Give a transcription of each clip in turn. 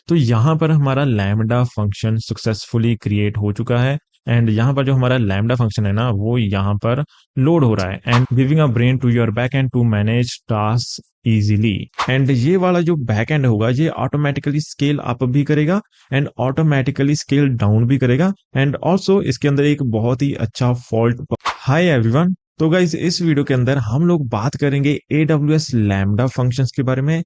तो यहाँ पर हमारा लैम्डा फंक्शन सक्सेसफुली क्रिएट हो चुका है एंड यहाँ पर जो हमारा लैम्डा फंक्शन है ना वो यहाँ पर लोड हो रहा है and giving a brain to your backend to manage task easily. And ये वाला जो बैक एंड होगा ये ऑटोमेटिकली स्केल अप भी करेगा एंड ऑटोमेटिकली स्केल डाउन भी करेगा एंड ऑल्सो इसके अंदर एक बहुत ही अच्छा फॉल्ट। हाय एवरीवन, तो गाइज इस वीडियो के अंदर हम लोग बात करेंगे AWS लैम्डा फंक्शंस के बारे में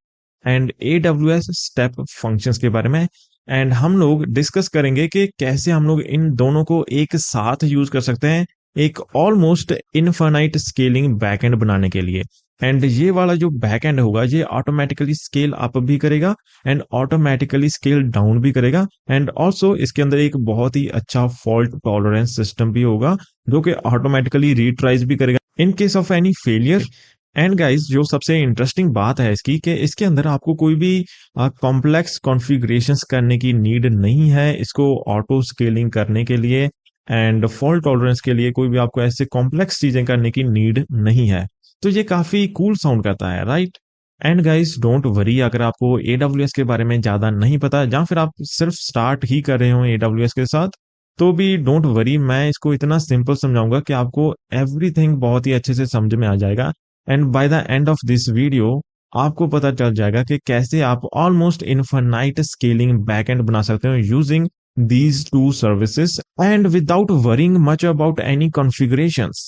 एंड AWS स्टेप फंक्शंस के बारे में एंड हम लोग डिस्कस करेंगे कि कैसे हम लोग इन दोनों को एक साथ यूज कर सकते हैं एक ऑलमोस्ट इनफाइनाइट स्केलिंग बैकएंड बनाने के लिए। एंड ये वाला जो बैकएंड होगा ये ऑटोमेटिकली स्केल अप भी करेगा एंड ऑटोमेटिकली स्केल डाउन भी करेगा एंड ऑल्सो इसके अंदर एक बहुत ही अच्छा फॉल्ट टॉलरेंस सिस्टम भी होगा जो कि ऑटोमेटिकली रीट्राइज भी करेगा in case of any failure. And guys जो सबसे इंटरेस्टिंग बात है इसकी कि इसके अंदर आपको कोई भी कॉम्प्लेक्स कॉन्फ़िगरेशंस करने की नीड नहीं है इसको ऑटो स्केलिंग करने के लिए एंड फॉल्ट टॉलरेंस के लिए कोई भी आपको ऐसे कॉम्प्लेक्स चीजें करने की नीड नहीं है। तो ये काफी कूल साउंड करता है, right? And guys don't worry, अगर आपको AWS के बारे में ज्यादा नहीं पता या फिर आप सिर्फ स्टार्ट ही कर रहे हो AWS के साथ तो भी डोंट वरी, मैं इसको इतना सिंपल समझाऊंगा कि आपको एवरीथिंग बहुत ही अच्छे से समझ में आ जाएगा and by the end of this video आपको पता चल जाएगा कि कैसे आप ऑलमोस्ट इनफाइनाइट स्केलिंग बैकएंड बना सकते हो using these two services and without worrying much about any configurations।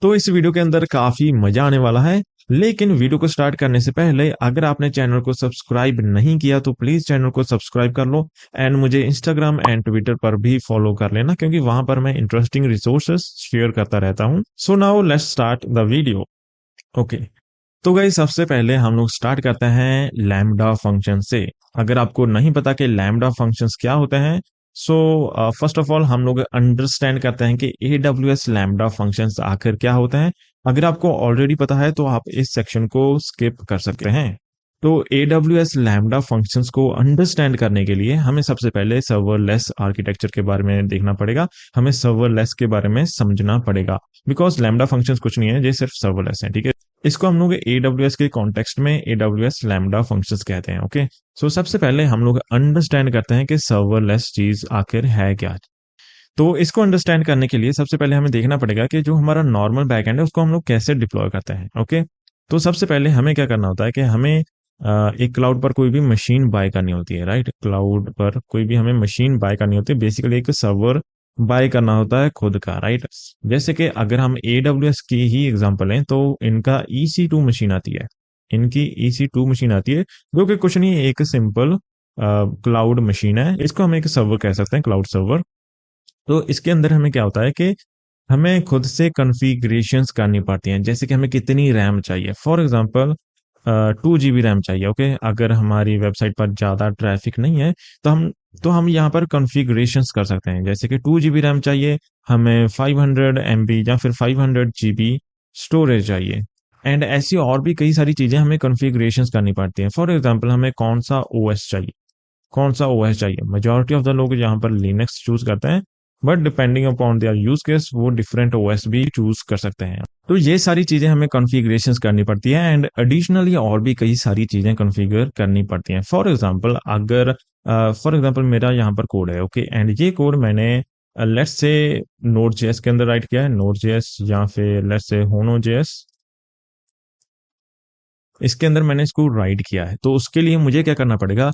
तो इस वीडियो के अंदर काफी मजा आने वाला है, लेकिन वीडियो को स्टार्ट करने से पहले अगर आपने चैनल को सब्सक्राइब नहीं किया तो प्लीज चैनल को सब्सक्राइब कर लो एंड मुझे इंस्टाग्राम एंड ट्विटर पर भी फॉलो कर लेना क्योंकि वहां पर मैं इंटरेस्टिंग रिसोर्सेस शेयर करता रहता हूँ। So now let's start the video. Okay, तो गाइस सबसे पहले हम लोग स्टार्ट करते हैं लैम्डा फंक्शन से। अगर आपको नहीं पता कि लैम्डा फंक्शंस क्या होते हैं सो फर्स्ट ऑफ ऑल हम लोग अंडरस्टैंड करते हैं कि AWS लैम्डा फंक्शंस आखिर क्या होते हैं। अगर आपको ऑलरेडी पता है तो आप इस सेक्शन को स्किप कर सकते हैं। तो AWS लैम्डा फंक्शंस को अंडरस्टैंड करने के लिए हमें सबसे पहले सर्वरलेस आर्किटेक्चर के बारे में देखना पड़ेगा, हमें सर्वरलेस के बारे में समझना पड़ेगा बिकॉज लैम्डा फंक्शंस कुछ नहीं है, ये सिर्फ सर्वरलेस है, ठीक है। इसको हम लोग AWS के कॉन्टेक्स्ट में AWS लैम्डा फंक्शंस कहते हैं। ओके, सो सबसे पहले हम लोग अंडरस्टैंड करते हैं कि सर्वरलेस चीज आखिर है क्या। तो इसको अंडरस्टैंड करने के लिए सबसे पहले हमें देखना पड़ेगा कि जो हमारा नॉर्मल बैकएंड है उसको हम लोग कैसे डिप्लॉय करते हैं। ओके, तो सबसे पहले हमें क्या करना होता है कि हमें एक क्लाउड पर कोई भी मशीन बाय करनी होती है, राइट? क्लाउड पर कोई भी हमें मशीन बाय करनी होती है, बेसिकली एक सर्वर बाय करना होता है खुद का, राइट? जैसे कि अगर हम AWS की ही एग्जांपल लें तो इनका EC2 मशीन आती है, इनकी EC2 मशीन आती है जो कि कुछ नहीं, एक सिंपल क्लाउड मशीन है। इसको हम एक सर्वर कह सकते हैं, क्लाउड सर्वर। तो इसके अंदर हमें क्या होता है कि हमें खुद से कॉन्फ़िगरेशंस करनी पड़ती हैं, जैसे कि हमें कितनी रैम चाहिए। फॉर एग्जांपल 2 GB रैम चाहिए। ओके, अगर हमारी वेबसाइट पर ज़्यादा ट्रैफिक नहीं है तो हम यहाँ पर कॉन्फ़िगरेशंस कर सकते हैं, जैसे कि 2 GB रैम चाहिए, हमें 500 MB या फिर 500 GB स्टोरेज चाहिए एंड ऐसी और भी कई सारी चीज़ें हमें कॉन्फ़िगरेशंस करनी पड़ती हैं। फॉर एग्जांपल हमें कौन सा OS चाहिए, कौन सा OS चाहिए। मेजॉरिटी ऑफ द लोग यहाँ पर लिनक्स चूज करते हैं but depending upon their use case वो डिफरेंट OS भी चूज कर सकते हैं। तो ये सारी चीजें हमें कॉन्फ़िगरेशंस करनी पड़ती है एंड एडिशनली और भी कई सारी चीजें कॉन्फ़िगर करनी पड़ती हैं। फॉर एग्जांपल अगर मेरा यहाँ पर कोड है, ओके, एंड ये कोड मैंने लेट्स से Node.js के अंदर राइट किया है, Node.js या फिर लेट्स से Hono.js, इसके अंदर मैंने इसको राइट किया है। तो उसके लिए मुझे क्या करना पड़ेगा,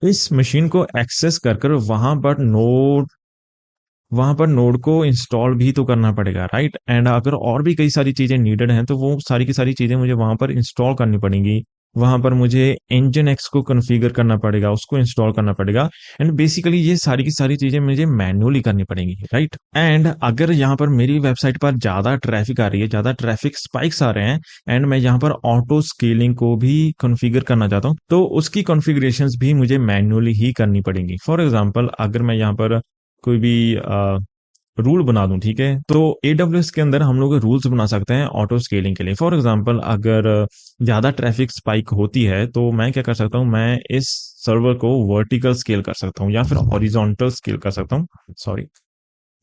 इस मशीन को एक्सेस कर कर वहां पर नोड को इंस्टॉल भी तो करना पड़ेगा, राइट? एंड अगर और भी कई सारी चीजें नीडेड हैं तो वो सारी की सारी चीजें मुझे वहां पर इंस्टॉल करनी पड़ेंगी। वहां पर मुझे Nginx को कॉन्फ़िगर करना पड़ेगा, उसको इंस्टॉल करना पड़ेगा एंड बेसिकली ये सारी की सारी चीजें मुझे मैन्युअली करनी पड़ेंगी, राइट? एंड अगर यहाँ पर मेरी वेबसाइट पर ज्यादा ट्रैफिक आ रही है, ज्यादा ट्रैफिक स्पाइक्स आ रहे हैं एंड मैं यहाँ पर ऑटो स्केलिंग को भी कॉन्फ़िगर करना चाहता हूँ तो उसकी कॉन्फ़िगरेशंस भी मुझे मैन्युअली ही करनी पड़ेंगी। फॉर एग्जाम्पल अगर मैं यहाँ पर कोई भी रूल बना दूं, ठीक है, तो AWS के अंदर हम लोग रूल्स बना सकते हैं ऑटो स्केलिंग के लिए। फॉर एग्जांपल अगर ज्यादा ट्रैफिक स्पाइक होती है तो मैं क्या कर सकता हूं, मैं इस सर्वर को वर्टिकल स्केल कर सकता हूं या फिर हॉरिजॉन्टल स्केल कर सकता हूं, सॉरी,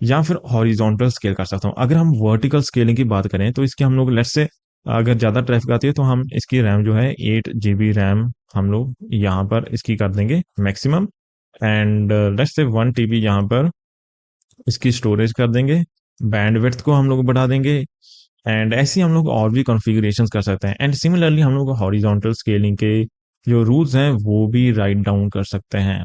या फिर हॉरिजॉन्टल स्केल कर सकता हूं। अगर हम वर्टिकल स्केलिंग की बात करें तो इसके हम लोग लेट्स से अगर ज्यादा ट्रैफिक आती है तो हम इसकी रैम जो है 8 GB रैम हम लोग यहाँ पर इसकी कर देंगे maximum and let's say 1 TB यहाँ पर इसकी स्टोरेज कर देंगे, बैंडविड्थ को हम लोग बढ़ा देंगे, एंड ऐसे ही हम लोग और भी कॉन्फ़िगरेशंस कर सकते हैं। एंड सिमिलरली हम लोग हॉरिजॉन्टल स्केलिंग के जो रूल्स हैं वो भी राइट डाउन कर सकते हैं।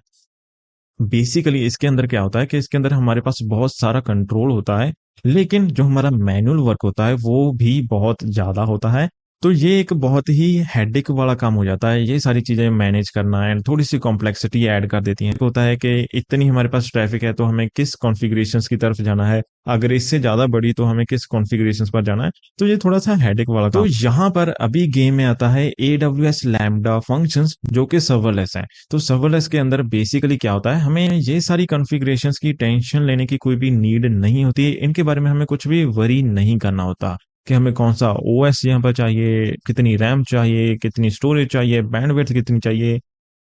बेसिकली इसके अंदर क्या होता है कि इसके अंदर हमारे पास बहुत सारा कंट्रोल होता है, लेकिन जो हमारा मैनुअल वर्क होता है वो भी बहुत ज़्यादा होता है। तो ये एक बहुत ही हेडेक वाला काम हो जाता है, ये सारी चीज़ें मैनेज करना एंड थोड़ी सी कॉम्प्लेक्सिटी ऐड कर देती हैं। होता है कि इतनी हमारे पास ट्रैफिक है तो हमें किस कॉन्फ़िगरेशंस की तरफ जाना है, अगर इससे ज़्यादा बड़ी तो हमें किस कॉन्फ़िगरेशंस पर जाना है, तो ये थोड़ा सा हेडेक वाला काम। तो यहाँ पर अभी गेम में आता है AWS लैम्बडा फंक्शंस जो कि सर्वरलेस है। तो सर्वरलेस के अंदर बेसिकली क्या होता है, हमें ये सारी कॉन्फ़िगरेशंस की टेंशन लेने की कोई भी नीड नहीं होती, इनके बारे में हमें कुछ भी वरी नहीं करना होता कि हमें कौन सा OS यहाँ पर चाहिए, कितनी रैम चाहिए, कितनी स्टोरेज चाहिए, बैंडविड्थ कितनी चाहिए,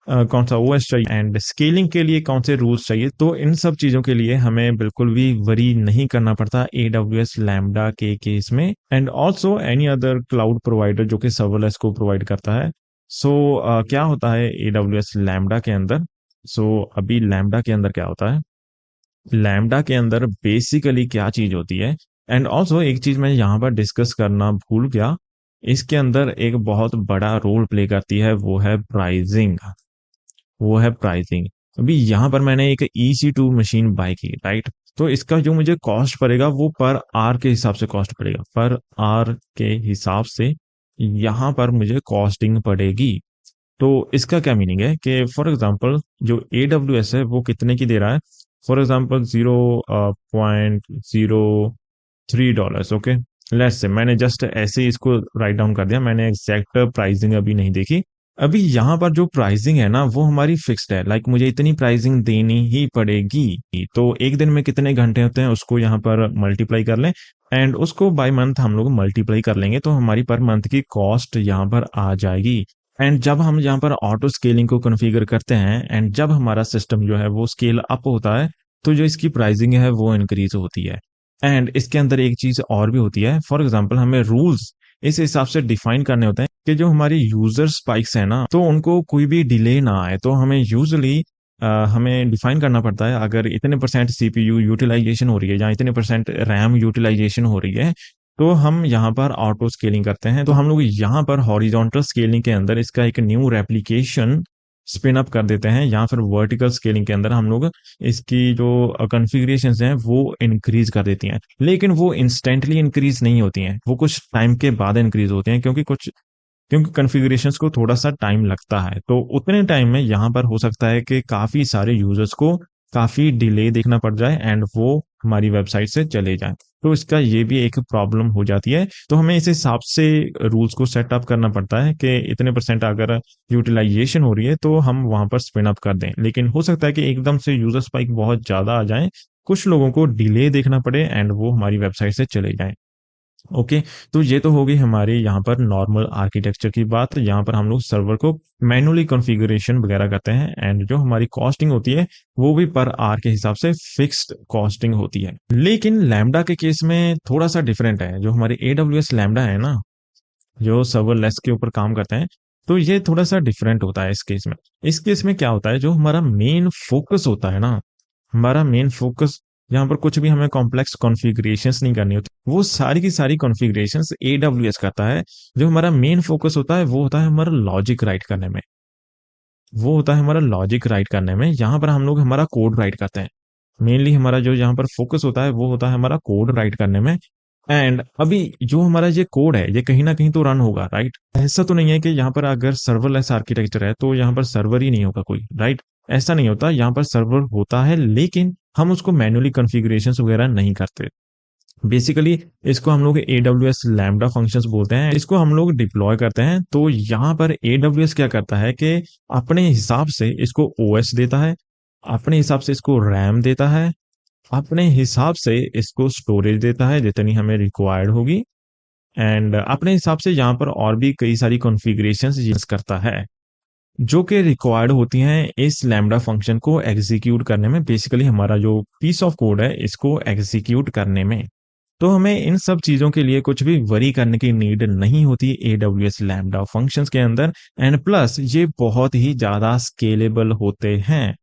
कौन सा OS चाहिए एंड स्केलिंग के लिए कौन से रूल्स चाहिए। तो इन सब चीज़ों के लिए हमें बिल्कुल भी वरी नहीं करना पड़ता AWS लैम्बडा के केस में, and also any other cloud provider जो कि सर्वरलेस को प्रोवाइड करता है। सो क्या होता है AWS लैम्बडा के अंदर, अभी लैम्बडा के अंदर क्या होता है, लैम्बडा के अंदर बेसिकली क्या चीज होती है, एंड ऑल्सो एक चीज मैं यहाँ पर डिस्कस करना भूल गया, इसके अंदर एक बहुत बड़ा रोल प्ले करती है, वो है प्राइसिंग। अभी यहाँ पर मैंने एक EC2 मशीन बाय की, राइट। तो इसका जो मुझे कॉस्ट पड़ेगा वो पर आर के हिसाब से कॉस्ट पड़ेगा, पर आर के हिसाब से यहाँ पर मुझे कॉस्टिंग पड़ेगी। तो इसका क्या मीनिंग है कि फॉर एग्जांपल जो AWS है वो कितने की दे रहा है, for example 0.03 dollars, okay. Let's say मैंने जस्ट ऐसे ही इसको राइट डाउन कर दिया, मैंने एग्जैक्ट प्राइसिंग अभी नहीं देखी। अभी यहाँ पर जो प्राइसिंग है ना वो हमारी फिक्स्ड है, लाइक मुझे इतनी प्राइसिंग देनी ही पड़ेगी। तो एक दिन में कितने घंटे होते हैं उसको यहाँ पर मल्टीप्लाई कर लें, एंड उसको बाय मंथ हम लोग मल्टीप्लाई कर लेंगे तो हमारी पर मंथ की कॉस्ट यहाँ पर आ जाएगी। एंड जब हम यहाँ पर ऑटो स्केलिंग को कॉन्फ़िगर करते हैं एंड जब हमारा सिस्टम जो है वो स्केल अप होता है तो जो इसकी प्राइसिंग है वो इंक्रीज होती है। एंड इसके अंदर एक चीज और भी होती है, फॉर एग्जांपल हमें रूल्स इस हिसाब से डिफाइन करने होते हैं कि जो हमारी यूजर स्पाइक्स है ना तो उनको कोई भी डिले ना आए। तो हमें यूजली हमें डिफाइन करना पड़ता है, अगर इतने परसेंट CPU यूटिलाइजेशन हो रही है या इतने परसेंट रैम यूटिलाइजेशन हो रही है तो हम यहाँ पर ऑटो स्केलिंग करते हैं। तो हम लोग यहाँ पर हॉरिजॉन्टल स्केलिंग के अंदर इसका एक न्यू रेप्लिकेशन स्पिन अप कर देते हैं, या फिर वर्टिकल स्केलिंग के अंदर हम लोग इसकी जो कॉन्फ़िगरेशन हैं वो इंक्रीज कर देती हैं, लेकिन वो इंस्टेंटली इंक्रीज नहीं होती हैं, वो कुछ टाइम के बाद इंक्रीज होती हैं, क्योंकि कॉन्फ़िगरेशंस को थोड़ा सा टाइम लगता है। तो उतने टाइम में यहाँ पर हो सकता है कि काफ़ी सारे यूजर्स को काफ़ी डिले देखना पड़ जाए एंड वो हमारी वेबसाइट से चले जाएं। तो इसका ये भी एक प्रॉब्लम हो जाती है। तो हमें इस हिसाब से रूल्स को सेटअप करना पड़ता है कि इतने परसेंट अगर यूटिलाइजेशन हो रही है तो हम वहां पर स्पिन अप कर दें, लेकिन हो सकता है कि एकदम से यूजर स्पाइक बहुत ज़्यादा आ जाए, कुछ लोगों को डिले देखना पड़े एंड वो हमारी वेबसाइट से चले जाएं। ओके। तो ये तो हो गई हमारे यहाँ पर नॉर्मल आर्किटेक्चर की बात, यहाँ पर हम लोग सर्वर को मैनुअली कॉन्फ़िगरेशन वगैरह करते हैं एंड जो हमारी कॉस्टिंग होती है वो भी पर आर के हिसाब से फिक्स्ड कॉस्टिंग होती है। लेकिन लैम्बडा के केस में थोड़ा सा डिफरेंट है, जो हमारे AWS लैम्बडा है ना जो सर्वरलेस के ऊपर काम करते हैं, तो ये थोड़ा सा डिफरेंट होता है इस केस में। इस केस में क्या होता है, जो हमारा मेन फोकस होता है ना, हमारा मेन फोकस यहाँ पर कुछ भी हमें कॉम्प्लेक्स कॉन्फ़िगरेशंस नहीं करनी होती, वो सारी की सारी कॉन्फ़िगरेशंस AWS करता है। जो हमारा मेन फोकस होता है वो होता है हमारा लॉजिक राइट करने में, यहाँ पर हम लोग हमारा कोड राइट करते हैं। मेनली हमारा जो यहाँ पर फोकस होता है वो होता है हमारा कोड राइट करने में। एंड अभी जो हमारा ये कोड है ये कहीं ना कहीं तो रन होगा, राइट। ऐसा तो नहीं है कि यहाँ पर अगर सर्वरलेस आर्किटेक्चर है तो यहाँ पर सर्वर ही नहीं होगा कोई, राइट। ऐसा नहीं होता, यहाँ पर सर्वर होता है लेकिन हम उसको मैन्युअली कॉन्फ़िगरेशंस वगैरह नहीं करते। बेसिकली इसको हम लोग AWS लैम्बडा फंक्शंस बोलते हैं, इसको हम लोग डिप्लॉय करते हैं। तो यहाँ पर AWS क्या करता है कि अपने हिसाब से इसको OS देता है, अपने हिसाब से इसको रैम देता है, अपने हिसाब से इसको स्टोरेज देता है जितनी हमें रिक्वायर्ड होगी, एंड अपने हिसाब से यहाँ पर और भी कई सारी कॉन्फ़िगरेशंस यूज करता है जो कि रिक्वायर्ड होती हैं इस लैम्बडा फंक्शन को एग्जीक्यूट करने में, बेसिकली हमारा जो पीस ऑफ कोड है इसको एग्जीक्यूट करने में। तो हमें इन सब चीज़ों के लिए कुछ भी वरी करने की नीड नहीं होती AWS लैम्बडा फंक्शंस के अंदर, एंड प्लस ये बहुत ही ज़्यादा स्केलेबल होते हैं।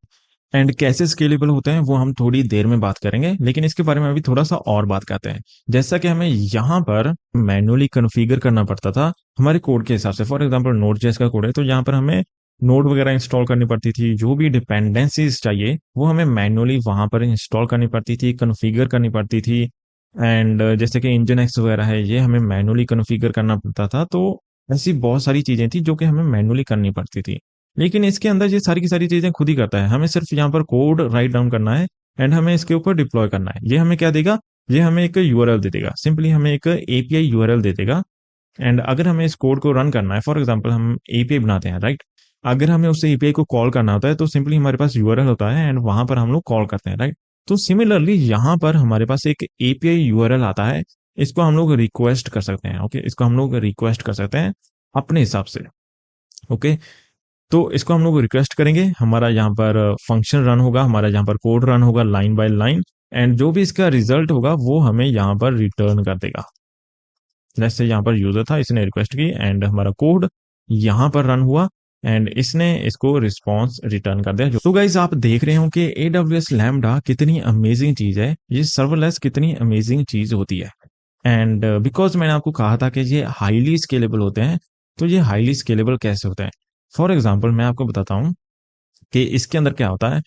एंड कैसे स्केलेबल होते हैं वो हम थोड़ी देर में बात करेंगे, लेकिन इसके बारे में अभी थोड़ा सा और बात करते हैं। जैसा कि हमें यहाँ पर मैन्युअली कॉन्फ़िगर करना पड़ता था हमारे कोड के हिसाब से। फॉर एग्जांपल नोड जेएस का कोड है, तो यहाँ पर हमें नोड वगैरह इंस्टॉल करनी पड़ती थी, जो भी डिपेंडेंसीज चाहिए वो हमें मैन्युअली वहां पर इंस्टॉल करनी पड़ती थी, कॉन्फ़िगर करनी पड़ती थी। एंड जैसे कि इंजन एक्स वगैरह है, ये हमें मैन्युअली कॉन्फ़िगर करना पड़ता था। तो ऐसी बहुत सारी चीजें थी जो कि हमें मैन्युअली करनी पड़ती थी। लेकिन इसके अंदर ये सारी की सारी चीजें खुद ही करता है, हमें सिर्फ यहाँ पर कोड राइट डाउन करना है एंड हमें इसके ऊपर डिप्लॉय करना है। ये हमें क्या देगा, ये हमें एक यूआरएल दे देगा, सिंपली हमें एक एपीआई यूआरएल दे देगा। एंड अगर हमें इस कोड को रन करना है, फॉर एग्जांपल हम एपीआई बनाते हैं, राइट। अगर हमें उस एपीआई को कॉल करना होता है तो सिंपली हमारे पास यूआरएल होता है एंड वहां पर हम लोग कॉल करते हैं, राइट। तो सिमिलरली यहाँ पर हमारे पास एक एपीआई यूआरएल आता है, इसको हम लोग रिक्वेस्ट कर सकते हैं। ओके, इसको हम लोग रिक्वेस्ट कर सकते हैं अपने हिसाब से। ओके, तो इसको हम लोग रिक्वेस्ट करेंगे, हमारा यहाँ पर फंक्शन रन होगा, हमारा यहाँ पर कोड रन होगा लाइन बाय लाइन, एंड जो भी इसका रिजल्ट होगा वो हमें यहाँ पर रिटर्न कर देगा। जैसे यहाँ पर यूजर था, इसने रिक्वेस्ट की एंड हमारा कोड यहाँ पर रन हुआ एंड इसने इसको रिस्पॉन्स रिटर्न कर दिया। तो गाइज आप देख रहे हो कि AWS लैम्बडा कितनी अमेजिंग चीज है, ये सर्वलेस कितनी अमेजिंग चीज होती है। एंड बिकॉज मैंने आपको कहा था कि ये हाईली स्केलेबल होते हैं, तो ये हाईली स्केलेबल कैसे होते हैं? फॉर एग्जाम्पल मैं आपको बताता हूँ कि इसके अंदर क्या होता है।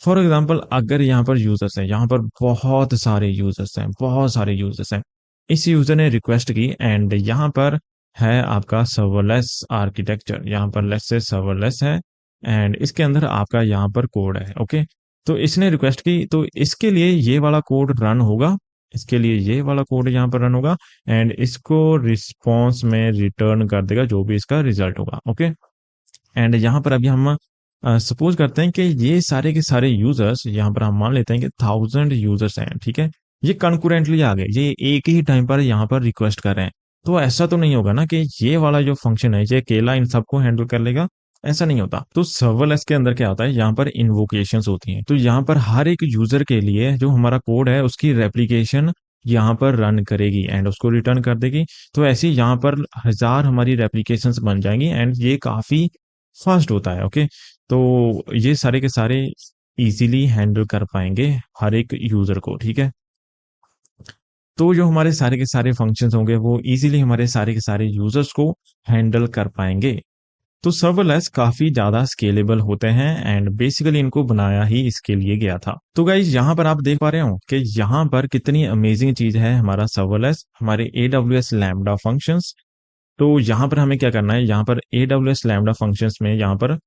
फॉर एग्जाम्पल अगर यहाँ पर यूजर्स हैं, यहाँ पर बहुत सारे यूजर्स हैं, बहुत सारे यूजर्स हैं, इस यूजर ने रिक्वेस्ट की एंड यहाँ पर है आपका सर्वलेस आर्किटेक्चर, यहाँ पर लेट्स से सर्वलेस है एंड इसके अंदर आपका यहाँ पर कोड है। ओके, तो इसने रिक्वेस्ट की, तो इसके लिए ये वाला कोड रन होगा, इसके लिए ये वाला कोड यहाँ पर रन होगा एंड इसको रिस्पॉन्स में रिटर्न कर देगा जो भी इसका रिजल्ट होगा। ओके, एंड यहाँ पर अभी हम सपोज करते हैं कि ये सारे के सारे यूजर्स, यहाँ पर हम मान लेते हैं कि 1000 यूजर्स हैं, ठीक है। ये कंकरेंटली आ गए, ये एक ही टाइम पर यहाँ पर रिक्वेस्ट कर रहे हैं। तो ऐसा तो नहीं होगा ना कि ये वाला जो फंक्शन है ये अकेला इन सबको हैंडल कर लेगा, ऐसा नहीं होता। तो सर्वलेस के अंदर क्या होता है, यहाँ पर इन्वोकेशंस होती हैं। तो यहाँ पर हर एक यूजर के लिए जो हमारा कोड है उसकी रेप्लिकेशन यहाँ पर रन करेगी एंड उसको रिटर्न कर देगी। तो ऐसी यहाँ पर 1000 हमारी रेप्लिकेशंस बन जाएंगी एंड ये काफी फास्ट होता है। ओके, तो ये सारे के सारे इजीली हैंडल कर पाएंगे हर एक यूजर को, ठीक है। तो जो हमारे सारे के सारे फंक्शंस होंगे वो इजीली हमारे सारे के सारे यूजर्स को हैंडल कर पाएंगे। तो सर्वलेस काफी ज्यादा स्केलेबल होते हैं एंड बेसिकली इनको बनाया ही इसके लिए गया था। तो गाइज यहाँ पर आप देख पा रहे हो कि यहाँ पर कितनी अमेजिंग चीज है हमारा सर्वलेस, हमारे AWS लैम्बडा फंक्शंस। तो यहाँ पर हमें क्या करना है, यहाँ पर AWS लैम्बडा फंक्शंस में यहाँ पर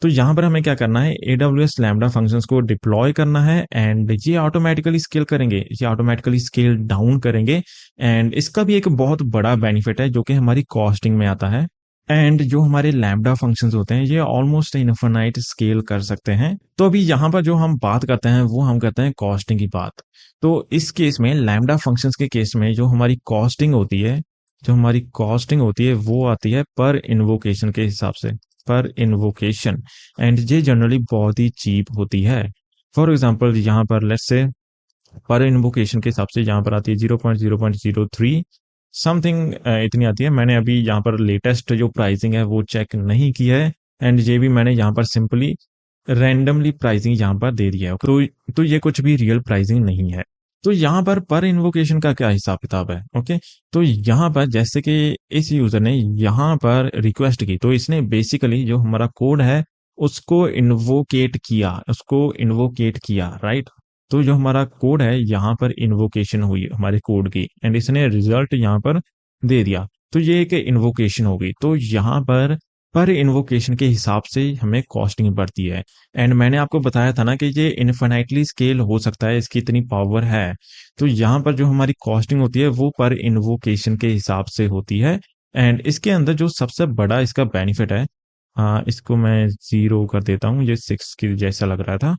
हमें क्या करना है, AWS लैम्बडा फंक्शंस को डिप्लॉय करना है एंड ये ऑटोमेटिकली स्केल करेंगे, ये ऑटोमेटिकली स्केल डाउन करेंगे। एंड इसका भी एक बहुत बड़ा बेनिफिट है जो कि हमारी कॉस्टिंग में आता है। एंड जो हमारे लैम्बडा फंक्शंस होते हैं ये ऑलमोस्ट इनफिनाइट स्केल कर सकते हैं। तो अभी यहाँ पर जो हम बात करते हैं वो हम करते हैं कॉस्टिंग की बात। तो इस केस में लैम्बडा फंक्शंस के केस में जो हमारी कॉस्टिंग होती है, जो हमारी कॉस्टिंग होती है वो आती है पर इन्वोकेशन के हिसाब से, पर इन्वोकेशन। एंड ये जनरली बहुत ही चीप होती है। फॉर एग्जांपल यहाँ पर लेट्स से पर इन्वोकेशन के हिसाब से यहाँ पर आती है 0.0.03 समथिंग, इतनी आती है। मैंने अभी यहाँ पर लेटेस्ट जो प्राइसिंग है वो चेक नहीं की है एंड ये भी मैंने यहाँ पर सिंपली रैंडमली प्राइसिंग यहाँ पर दे दिया है। तो ये कुछ भी रियल प्राइसिंग नहीं है। तो यहाँ पर इन्वोकेशन का क्या हिसाब किताब है? ओके, तो यहाँ पर जैसे कि इस यूजर ने यहाँ पर रिक्वेस्ट की, तो इसने बेसिकली जो हमारा कोड है उसको इन्वोकेट किया, राइट। तो जो हमारा कोड है यहाँ पर इन्वोकेशन हुई हमारे कोड की एंड इसने रिजल्ट यहाँ पर दे दिया, तो ये एक इन्वोकेशन होगी। तो यहाँ पर इन्वोकेशन के हिसाब से हमें कॉस्टिंग बढ़ती है। एंड मैंने आपको बताया था ना कि ये इनफिनाइटली स्केल हो सकता है, इसकी इतनी पावर है। तो यहाँ पर जो हमारी कॉस्टिंग होती है वो पर इन्वोकेशन के हिसाब से होती है। एंड इसके अंदर जो सबसे बड़ा इसका बेनिफिट है, हाँ इसको मैं 0 कर देता हूँ, ये 6 की जैसा लग रहा था।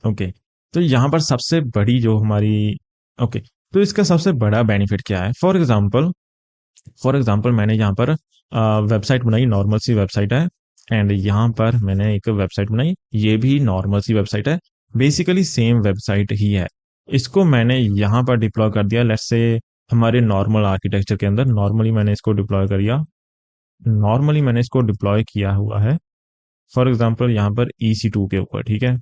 ओके, तो यहाँ पर सबसे बड़ी जो हमारी, ओके, तो इसका सबसे बड़ा बेनिफिट क्या है? फॉर एग्जाम्पल मैंने यहाँ पर वेबसाइट बनाई, नॉर्मल सी वेबसाइट है एंड यहाँ पर मैंने एक वेबसाइट बनाई, ये भी नॉर्मल सी वेबसाइट है, बेसिकली सेम वेबसाइट ही है। इसको मैंने यहाँ पर डिप्लॉय कर दिया, लेट्स से हमारे नॉर्मल आर्किटेक्चर के अंदर नॉर्मली मैंने इसको डिप्लॉय किया हुआ है। फॉर एग्जांपल यहाँ पर EC2 के ऊपर, ठीक है,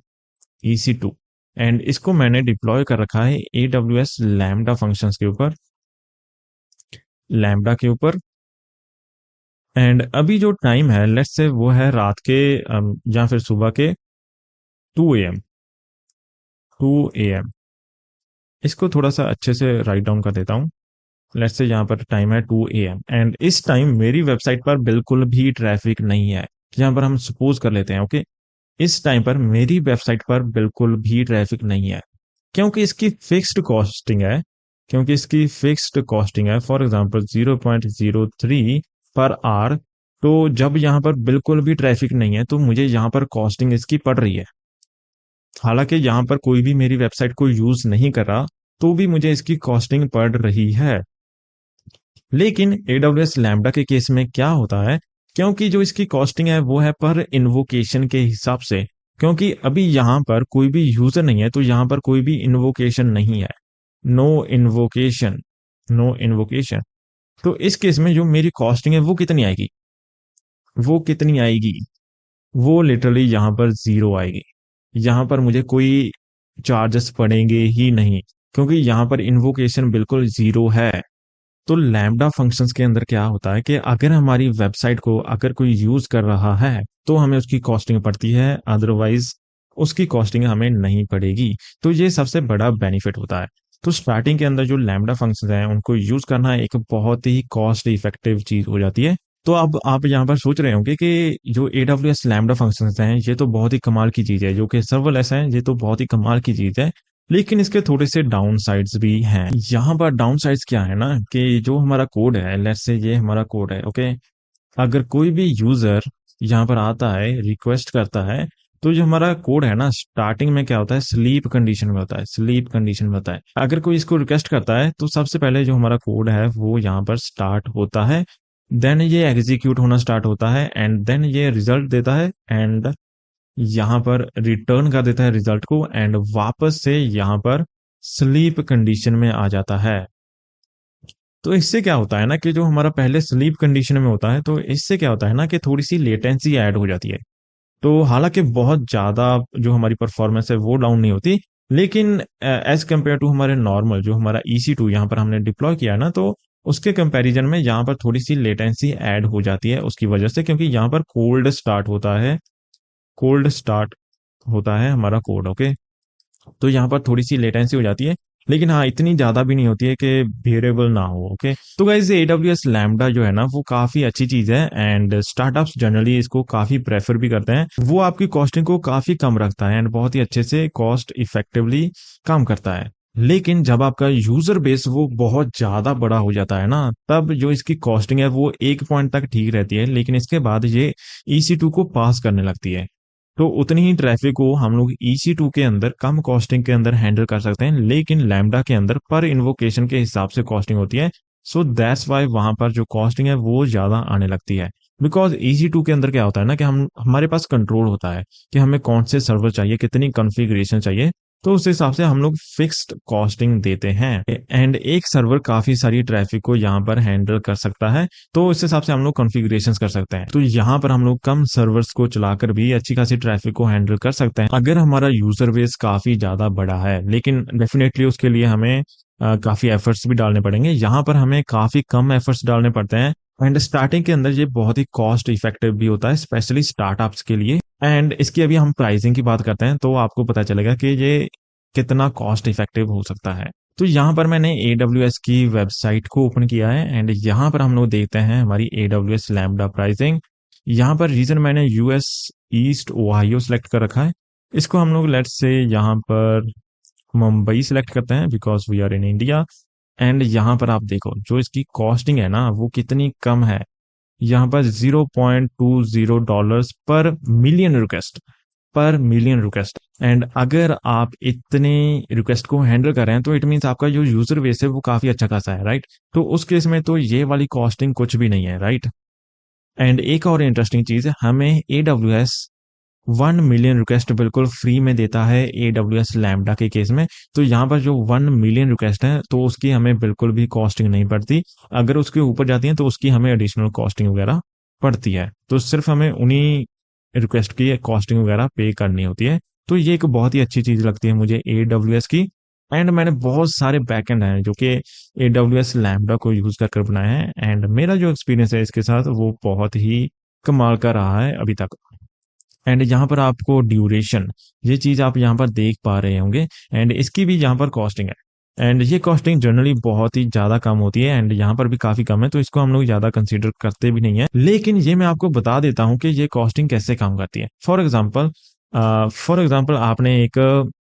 EC2, एंड इसको मैंने डिप्लॉय कर रखा है AWS लैम्डा फंक्शंस के ऊपर, लैम्डा के ऊपर। एंड अभी जो टाइम है लेट्स से वो है रात के या फिर सुबह के 2 AM, 2 AM। इसको थोड़ा सा अच्छे से राइट डाउन कर देता हूँ। लेट्स से यहाँ पर टाइम है 2 AM एंड इस टाइम मेरी वेबसाइट पर बिल्कुल भी ट्रैफिक नहीं है। यहाँ पर हम सपोज कर लेते हैं, ओके, इस टाइम पर मेरी वेबसाइट पर बिल्कुल भी ट्रैफिक नहीं है, क्योंकि इसकी फिक्स्ड कॉस्टिंग है, क्योंकि इसकी फिक्स्ड कॉस्टिंग है फॉर एग्जांपल 0.03 पर आवर। तो जब यहाँ पर बिल्कुल भी ट्रैफिक नहीं है तो मुझे यहाँ पर कॉस्टिंग इसकी पड़ रही है। हालांकि यहाँ पर कोई भी मेरी वेबसाइट को यूज नहीं कर रहा तो भी मुझे इसकी कॉस्टिंग पड़ रही है। लेकिन AWS लैम्बडा के केस में क्या होता है, क्योंकि जो इसकी कॉस्टिंग है वो है पर इन्वोकेशन के हिसाब से, क्योंकि अभी यहाँ पर कोई भी यूजर नहीं है तो यहाँ पर कोई भी इन्वोकेशन नहीं है, नो इन्वोकेशन, नो इन्वोकेशन। तो इस केस में जो मेरी कॉस्टिंग है वो कितनी आएगी, वो कितनी आएगी, वो लिटरली यहाँ पर 0 आएगी। यहाँ पर मुझे कोई चार्जेस पड़ेंगे ही नहीं, क्योंकि यहाँ पर इन्वोकेशन बिल्कुल 0 है। तो लैम्बडा फंक्शंस के अंदर क्या होता है कि अगर हमारी वेबसाइट को अगर कोई यूज कर रहा है तो हमें उसकी कॉस्टिंग पड़ती है, अदरवाइज उसकी कॉस्टिंग हमें नहीं पड़ेगी। तो ये सबसे बड़ा बेनिफिट होता है। तो स्टार्टिंग के अंदर जो लैम्बडा फंक्शंस हैं उनको यूज करना एक बहुत ही कॉस्ट इफेक्टिव चीज हो जाती है। तो अब आप यहाँ पर सोच रहे होंगे कि जो AWS लैम्बडा फंक्शंस हैं ये तो बहुत ही कमाल की चीज है, जो कि सर्वलेस है ये तो बहुत ही कमाल की चीज है, लेकिन इसके थोड़े से डाउन साइड्स भी हैं। यहाँ पर डाउन साइड्स क्या है ना कि जो हमारा कोड है, लेट्स से ये हमारा कोड है, ओके, अगर कोई भी यूजर यहाँ पर आता है, रिक्वेस्ट करता है, तो जो हमारा कोड है ना स्टार्टिंग में क्या होता है, स्लीप कंडीशन में होता है, स्लीप कंडीशन में होता है। अगर कोई इसको रिक्वेस्ट करता है तो सबसे पहले जो हमारा कोड है वो यहाँ पर स्टार्ट होता है, देन ये एग्जीक्यूट होना स्टार्ट होता है एंड देन ये रिजल्ट देता है एंड यहाँ पर रिटर्न कर देता है रिजल्ट को एंड वापस से यहाँ पर स्लीप कंडीशन में आ जाता है। तो इससे क्या होता है ना कि जो हमारा पहले स्लीप कंडीशन में होता है तो इससे क्या होता है ना कि थोड़ी सी लेटेंसी ऐड हो जाती है। तो हालांकि बहुत ज्यादा जो हमारी परफॉर्मेंस है वो डाउन नहीं होती, लेकिन एज कम्पेयर टू हमारे नॉर्मल जो हमारा EC2 यहाँ पर हमने डिप्लॉय किया है ना, तो उसके कंपैरिजन में यहाँ पर थोड़ी सी लेटेंसी ऐड हो जाती है उसकी वजह से, क्योंकि यहाँ पर कोल्ड स्टार्ट होता है, कोल्ड स्टार्ट होता है हमारा कोड, ओके। तो यहाँ पर थोड़ी सी लेटेंसी हो जाती है, लेकिन हाँ इतनी ज्यादा भी नहीं होती है कि बेरेबल ना हो, ओके। तो गाइस ये AWS लैम्बडा जो है ना वो काफी अच्छी चीज है एंड स्टार्टअप्स जनरली इसको काफी प्रेफर भी करते हैं। वो आपकी कॉस्टिंग को काफी कम रखता है एंड बहुत ही अच्छे से कॉस्ट इफेक्टिवली काम करता है। लेकिन जब आपका यूजर बेस वो बहुत ज्यादा बड़ा हो जाता है ना, तब जो इसकी कॉस्टिंग है वो एक पॉइंट तक ठीक रहती है, लेकिन इसके बाद ये EC2 को पास करने लगती है। तो उतनी ही ट्रैफिक को हम लोग EC2 के अंदर कम कॉस्टिंग के अंदर हैंडल कर सकते हैं, लेकिन लैम्बडा के अंदर पर इन्वोकेशन के हिसाब से कॉस्टिंग होती है। सो दैट्स वाई वहां पर जो कॉस्टिंग है वो ज्यादा आने लगती है। बिकॉज EC2 के अंदर क्या होता है ना कि हमारे पास कंट्रोल होता है कि हमें कौन से सर्वर चाहिए, कितनी कॉन्फ़िगरेशन चाहिए, तो उस हिसाब से हम लोग फिक्स्ड कॉस्टिंग देते हैं एंड एक सर्वर काफी सारी ट्रैफिक को यहाँ पर हैंडल कर सकता है, तो उस हिसाब से हम लोग कॉन्फ़िगरेशंस कर सकते हैं। तो यहाँ पर हम लोग कम सर्वर्स को चलाकर भी अच्छी खासी ट्रैफिक को हैंडल कर सकते हैं अगर हमारा यूजर बेस काफी ज्यादा बड़ा है, लेकिन डेफिनेटली उसके लिए हमें काफी एफर्ट्स भी डालने पड़ेंगे। यहाँ पर हमें काफी कम एफर्ट्स डालने पड़ते हैं एंड स्टार्टिंग के अंदर ये बहुत ही कॉस्ट इफेक्टिव भी होता है, स्पेशली स्टार्टअप्स के लिए। एंड इसकी अभी हम प्राइसिंग की बात करते हैं तो आपको पता चलेगा कि ये कितना कॉस्ट इफेक्टिव हो सकता है। तो यहाँ पर मैंने AWS की वेबसाइट को ओपन किया है एंड यहाँ पर हम लोग देखते हैं हमारी AWS लैम्बडा प्राइसिंग। यहाँ पर रीजन मैंने US ईस्ट ओहायो सेलेक्ट कर रखा है। इसको हम लोग लेट्स से यहाँ पर मुंबई सेलेक्ट करते हैं because we are in India. And यहाँ पर आप देखो जो इसकी कॉस्टिंग है ना वो कितनी कम है, यहाँ पर $0.20 पर मिलियन रिक्वेस्ट, पर मिलियन रिक्वेस्ट। एंड अगर आप इतने रिक्वेस्ट को हैंडल कर रहे हैं तो इट मीन्स आपका जो यूजर बेस है वो काफी अच्छा खासा है, राइट। तो उस केस में तो ये वाली कॉस्टिंग कुछ भी नहीं है, राइट। एंड एक और इंटरेस्टिंग चीज है, हमें AWS 1 मिलियन रिक्वेस्ट बिल्कुल फ्री में देता है AWS लैम्बडा के केस में। तो यहाँ पर जो 1 मिलियन रिक्वेस्ट है तो उसकी हमें बिल्कुल भी कॉस्टिंग नहीं पड़ती, अगर उसके ऊपर जाती है तो उसकी हमें एडिशनल कॉस्टिंग वगैरह पड़ती है। तो सिर्फ हमें उन्हीं रिक्वेस्ट की कॉस्टिंग वगैरह पे करनी होती है। तो ये एक बहुत ही अच्छी चीज लगती है मुझे AWS की। एंड मैंने बहुत सारे बैकएंड हैं जो कि AWS लैम्बडा को यूज कर बनाए हैं, एंड मेरा जो एक्सपीरियंस है इसके साथ वो बहुत ही कमाल का रहा है अभी तक। एंड यहाँ पर आपको ड्यूरेशन, ये चीज आप यहाँ पर देख पा रहे होंगे, एंड इसकी भी यहाँ पर कॉस्टिंग है। एंड ये कॉस्टिंग जनरली बहुत ही ज्यादा कम होती है, एंड यहाँ पर भी काफी कम है, तो इसको हम लोग ज्यादा कंसीडर करते भी नहीं है। लेकिन ये मैं आपको बता देता हूँ कि ये कॉस्टिंग कैसे काम करती है। फॉर एग्जाम्पल आपने एक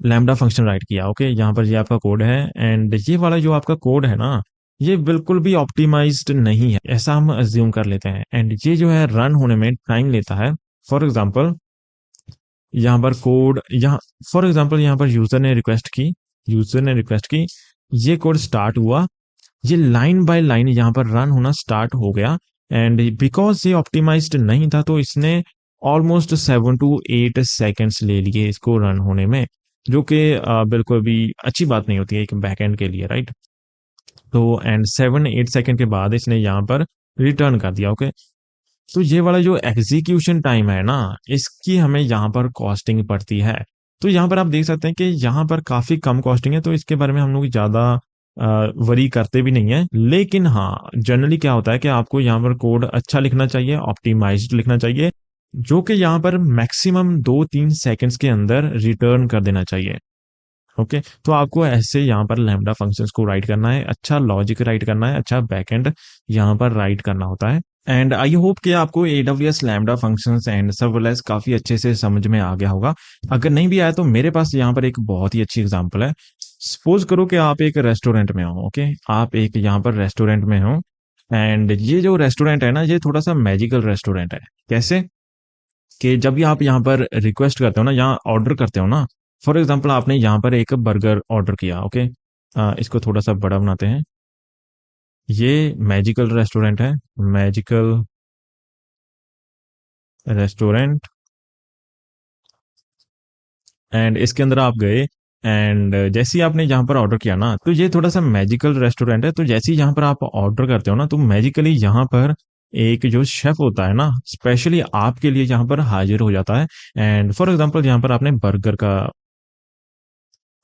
लैम्बडा फंक्शन राइट किया, ओके, यहाँ पर ये आपका कोड है, एंड ये वाला जो आपका कोड है ना, ये बिल्कुल भी ऑप्टिमाइज्ड नहीं है, ऐसा हम अज्यूम कर लेते हैं। एंड ये जो है रन होने में टाइम लेता है। फॉर एग्जाम्पल यहाँ पर कोड यहाँ फॉर एग्जाम्पल यहाँ पर यूजर ने रिक्वेस्ट की, ये कोड स्टार्ट हुआ, ये लाइन बाय लाइन यहाँ पर रन होना स्टार्ट हो गया। एंड बिकॉज ये ऑप्टिमाइज्ड नहीं था तो इसने ऑलमोस्ट 7 to 8 सेकेंड्स ले लिए इसको रन होने में, जो कि बिल्कुल भी अच्छी बात नहीं होती है एक बैकएंड के लिए, राइट। तो एंड 7-8 सेकेंड के बाद इसने यहाँ पर रिटर्न कर दिया, ओके। तो ये वाला जो एग्जीक्यूशन टाइम है ना, इसकी हमें यहाँ पर कॉस्टिंग पड़ती है। तो यहाँ पर आप देख सकते हैं कि यहाँ पर काफी कम कॉस्टिंग है, तो इसके बारे में हम लोग ज्यादा वरी करते भी नहीं है। लेकिन हाँ, जनरली क्या होता है कि आपको यहाँ पर कोड अच्छा लिखना चाहिए, ऑप्टिमाइज्ड लिखना चाहिए, जो कि यहाँ पर मैक्सिमम 2-3 सेकंड्स के अंदर रिटर्न कर देना चाहिए, ओके। तो आपको ऐसे यहाँ पर लैम्बडा फंक्शंस को राइट करना है, अच्छा लॉजिक राइट करना है, अच्छा बैकएंड यहाँ पर राइट करना होता है। एंड आई होप कि आपको AWS lambda functions and serverless काफी अच्छे से समझ में आ गया होगा। अगर नहीं भी आया तो मेरे पास यहाँ पर एक बहुत ही अच्छी एग्जांपल है। सपोज करो कि आप एक रेस्टोरेंट में हो, ओके, आप एक यहाँ पर रेस्टोरेंट में हो, एंड ये जो रेस्टोरेंट है ना, ये थोड़ा सा मैजिकल रेस्टोरेंट है। कैसे कि जब भी आप यहाँ पर रिक्वेस्ट करते हो ना, यहाँ ऑर्डर करते हो ना, फॉर एग्जांपल आपने यहाँ पर एक बर्गर ऑर्डर किया, ओके, इसको थोड़ा सा बड़ा बनाते हैं। ये मैजिकल रेस्टोरेंट है, मैजिकल रेस्टोरेंट, एंड इसके अंदर आप गए, एंड जैसे ही आपने यहाँ पर ऑर्डर किया ना, तो ये थोड़ा सा मैजिकल रेस्टोरेंट है, तो जैसे ही यहाँ पर आप ऑर्डर करते हो ना, तो मैजिकली यहाँ पर एक जो शेफ होता है ना, स्पेशली आपके लिए यहाँ पर हाजिर हो जाता है। एंड फॉर एग्जांपल यहाँ पर आपने बर्गर का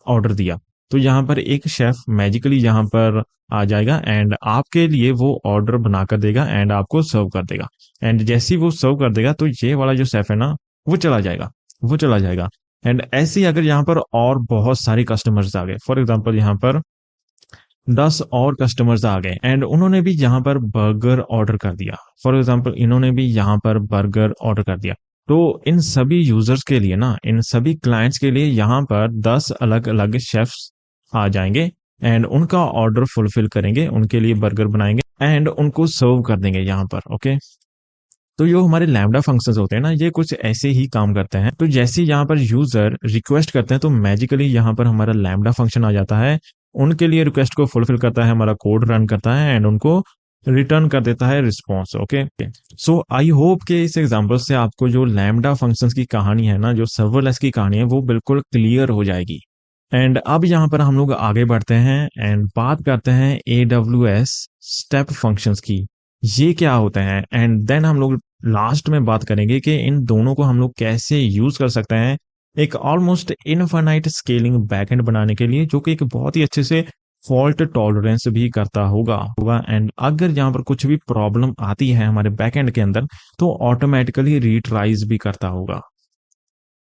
ऑर्डर दिया, तो यहाँ पर एक शेफ मैजिकली यहाँ पर आ जाएगा, एंड आपके लिए वो ऑर्डर बना कर देगा, एंड आपको सर्व कर देगा। एंड जैसे ही वो सर्व कर देगा, तो ये वाला जो शेफ है ना, वो चला जाएगा। एंड ऐसे ही अगर यहाँ पर और बहुत सारे कस्टमर्स आ गए, फॉर एग्जाम्पल यहाँ पर 10 और कस्टमर्स आ गए, एंड उन्होंने भी यहाँ पर बर्गर ऑर्डर कर दिया, फॉर एग्जाम्पल इन्होंने भी यहाँ पर बर्गर ऑर्डर कर दिया। तो इन सभी यूजर्स के लिए ना, इन सभी क्लाइंट्स के लिए यहाँ पर 10 अलग अलग शेफ्स आ जाएंगे, एंड उनका ऑर्डर फुलफिल करेंगे, उनके लिए बर्गर बनाएंगे, एंड उनको सर्व कर देंगे यहाँ पर, ओके। तो जो हमारे लैम्बडा फंक्शंस होते हैं ना, ये कुछ ऐसे ही काम करते हैं। तो जैसे यहाँ पर यूजर रिक्वेस्ट करते हैं, तो मैजिकली यहाँ पर हमारा लैम्बडा फंक्शन आ जाता है, उनके लिए रिक्वेस्ट को फुलफिल करता है, हमारा कोड रन करता है, एंड उनको रिटर्न कर देता है response, okay. So I hope कि इस एग्जांपल से आपको जो लैम्बडा फंक्शंस की कहानी है ना, जो सर्वलेस की कहानी है, वो बिल्कुल क्लियर हो जाएगी। एंड अब यहाँ पर हम लोग आगे बढ़ते हैं एंड बात करते हैं AWS स्टेप फंक्शंस की, ये क्या होते हैं, एंड देन हम लोग लास्ट में बात करेंगे कि इन दोनों को हम लोग कैसे यूज कर सकते हैं एक ऑलमोस्ट इनफाइनाइट स्केलिंग बैकएंड बनाने के लिए, जो कि एक बहुत ही अच्छे से फॉल्ट टॉलरेंस भी करता होगा। एंड अगर यहाँ पर कुछ भी प्रॉब्लम आती है हमारे बैकएंड के अंदर, तो ऑटोमेटिकली रीट्राइज भी करता होगा।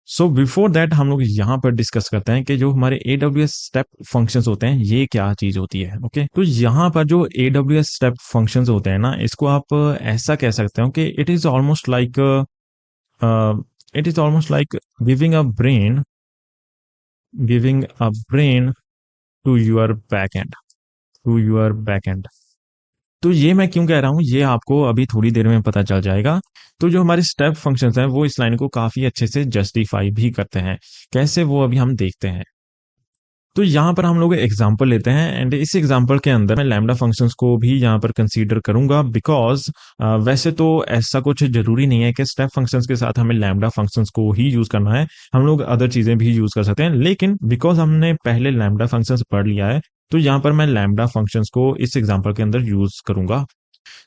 सो बिफोर दैट हम लोग यहाँ पर डिस्कस करते हैं कि जो हमारे AWS स्टेप फंक्शंस होते हैं, ये क्या चीज होती है, ओके। तो यहाँ पर जो AWS स्टेप फंक्शंस होते हैं ना, इसको आप ऐसा कह सकते हो कि it is almost like giving a brain to your backend. तो ये मैं क्यों कह रहा हूँ, ये आपको अभी थोड़ी देर में पता चल जाएगा। तो जो हमारे स्टेप फंक्शंस हैं, वो इस लाइन को काफी अच्छे से जस्टिफाई भी करते हैं। कैसे, वो अभी हम देखते हैं। तो यहाँ पर हम लोग एग्जांपल लेते हैं, एंड इस एग्जांपल के अंदर मैं लैम्बडा फंक्शंस को भी यहाँ पर कंसीडर करूंगा, बिकॉज वैसे तो ऐसा कुछ जरूरी नहीं है कि स्टेप फंक्शंस के साथ हमें लैम्बडा फंक्शंस को ही यूज करना है, हम लोग अदर चीजें भी यूज कर सकते हैं। लेकिन बिकॉज हमने पहले लैम्बडा फंक्शंस पढ़ लिया है, तो यहाँ पर मैं लैम्बडा फंक्शंस को इस एग्जाम्पल के अंदर यूज करूंगा।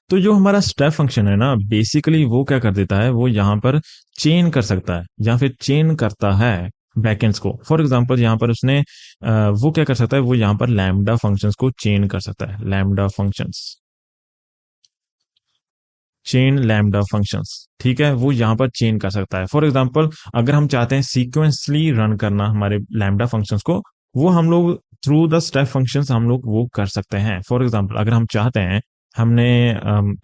तो जो हमारा स्टेप फंक्शन है ना, बेसिकली वो क्या कर देता है, वो यहाँ पर चेन कर सकता है या फिर चेन करता है बैकएंड्स को। फॉर एग्जांपल यहाँ पर उसने वो क्या कर सकता है, वो यहाँ पर लैम्डा फंक्शंस को चेन कर सकता है। Lambda functions, chain lambda functions, ठीक है, वो यहाँ पर चेन कर सकता है। फॉर एग्जांपल अगर हम चाहते हैं सीक्वेंसली रन करना हमारे लैम्डा फंक्शंस को, वो हम लोग थ्रू द स्टेप फंक्शंस हम लोग वो कर सकते हैं। फॉर एग्जांपल अगर हम चाहते हैं, हमने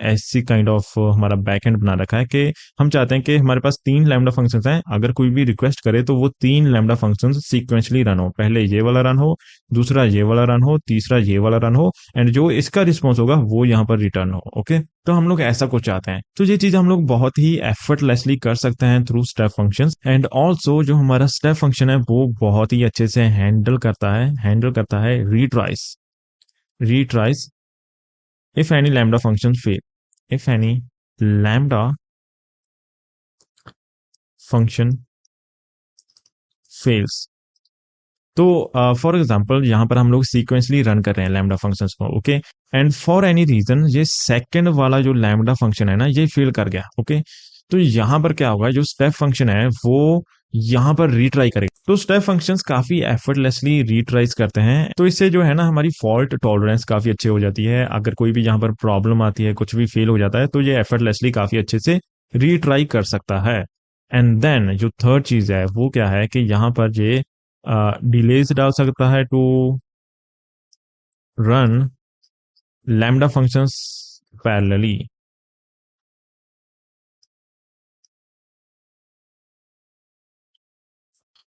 ऐसी काइंड ऑफ हमारा बैकएंड बना रखा है कि हम चाहते हैं कि हमारे पास 3 लैम्डा फंक्शंस हैं, अगर कोई भी रिक्वेस्ट करे तो वो 3 लैम्डा फंक्शंस सीक्वेंसली रन हो, पहले ये वाला रन हो, दूसरा ये वाला रन हो, तीसरा ये वाला रन हो, एंड जो इसका रिस्पॉन्स होगा वो यहाँ पर रिटर्न हो। ओके, तो हम लोग ऐसा कुछ चाहते हैं, तो ये चीज हम लोग बहुत ही एफर्टलेसली कर सकते हैं through step functions. And also जो हमारा स्टेप फंक्शन है वो बहुत ही अच्छे से हैंडल करता है रीट्राइज if any lambda function fail, if any lambda function fails। तो फॉर एग्जांपल यहाँ पर हम लोग सीक्वेंसली रन कर रहे हैं लैम्डा फंक्शंस को, okay, and for any reason ये सेकंड वाला जो लैम्डा फंक्शन है ना, ये फेल कर गया, ओके, तो यहाँ पर क्या होगा, जो स्टेप फंक्शन है वो यहाँ पर रीट्राई करेगा। तो स्टेप फंक्शंस काफी एफर्टलेसली रीट्राइज करते हैं, तो इससे जो है ना हमारी फॉल्ट टॉलरेंस काफी अच्छी हो जाती है। अगर कोई भी यहाँ पर प्रॉब्लम आती है, कुछ भी फेल हो जाता है, तो ये एफर्टलेसली काफी अच्छे से रीट्राई कर सकता है। एंड देन जो थर्ड चीज है वो क्या है कि यहाँ पर ये डिलेज डाल सकता है to run lambda functions parallelly.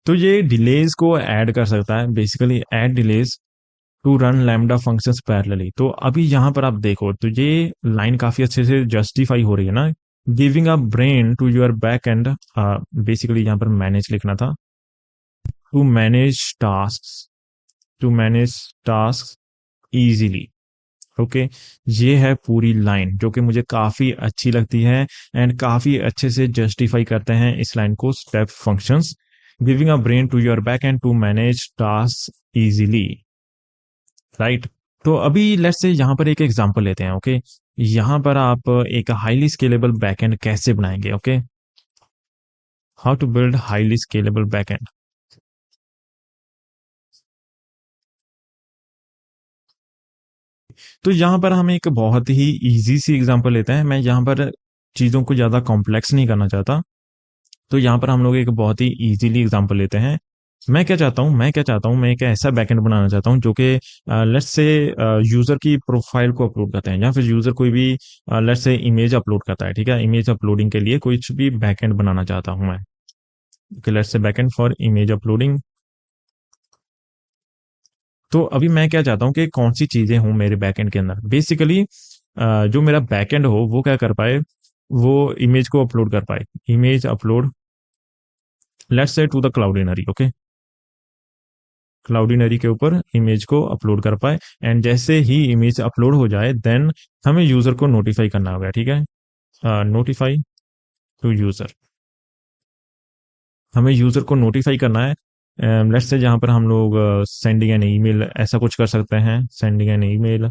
तो ये डिलेज को ऐड कर सकता है, basically add delays to run lambda functions parallelly. तो अभी यहाँ पर आप देखो तो ये लाइन काफी अच्छे से जस्टिफाई हो रही है ना, giving a brain to your backend, basically यहाँ पर मैनेज लिखना था, to manage task, to manage task easily. Okay, ये है पूरी लाइन जो कि मुझे काफी अच्छी लगती है एंड काफी अच्छे से जस्टिफाई करते हैं इस लाइन को step functions, giving a brain to your backend to manage task easily, right. तो अभी लेट्स से यहाँ पर एक एग्जांपल लेते हैं, ओके, यहाँ पर आप एक हाईली स्केलेबल बैकएंड कैसे बनाएंगे, okay, how to build highly scalable backend. तो यहाँ पर हम एक बहुत ही इजी सी एग्जांपल लेते हैं, मैं यहाँ पर चीज़ों को ज़्यादा कॉम्प्लेक्स नहीं करना चाहता, तो यहाँ पर हम लोग एक बहुत ही इजीली एग्जांपल लेते हैं। मैं एक ऐसा बैकएंड बनाना चाहता हूँ जो कि लेट्स से यूजर की प्रोफाइल को अपलोड करते हैं, या फिर यूजर कोई भी लेट्स से इमेज अपलोड करता है, ठीक है, इमेज अपलोडिंग के लिए कुछ भी बैकएंड बनाना चाहता हूँ मैं। Okay, let's say backend for image uploading. तो अभी मैं क्या चाहता हूँ कि कौन सी चीजें हों मेरे बैकएंड के अंदर, बेसिकली जो मेरा बैकएंड हो वो क्या कर पाए, वो इमेज को अपलोड कर पाए, image upload let's say to the Cloudinary, okay, Cloudinary के ऊपर इमेज को अपलोड कर पाए। एंड जैसे ही इमेज अपलोड हो जाए देन हमें यूजर को नोटिफाई करना होगा, ठीक है, नोटिफाई टू यूजर, हमें यूजर को नोटिफाई करना है। लेट्स से जहाँ पर हम लोग सेंडिंग एन ईमेल ऐसा कुछ कर सकते हैं, सेंडिंग एन ईमेल,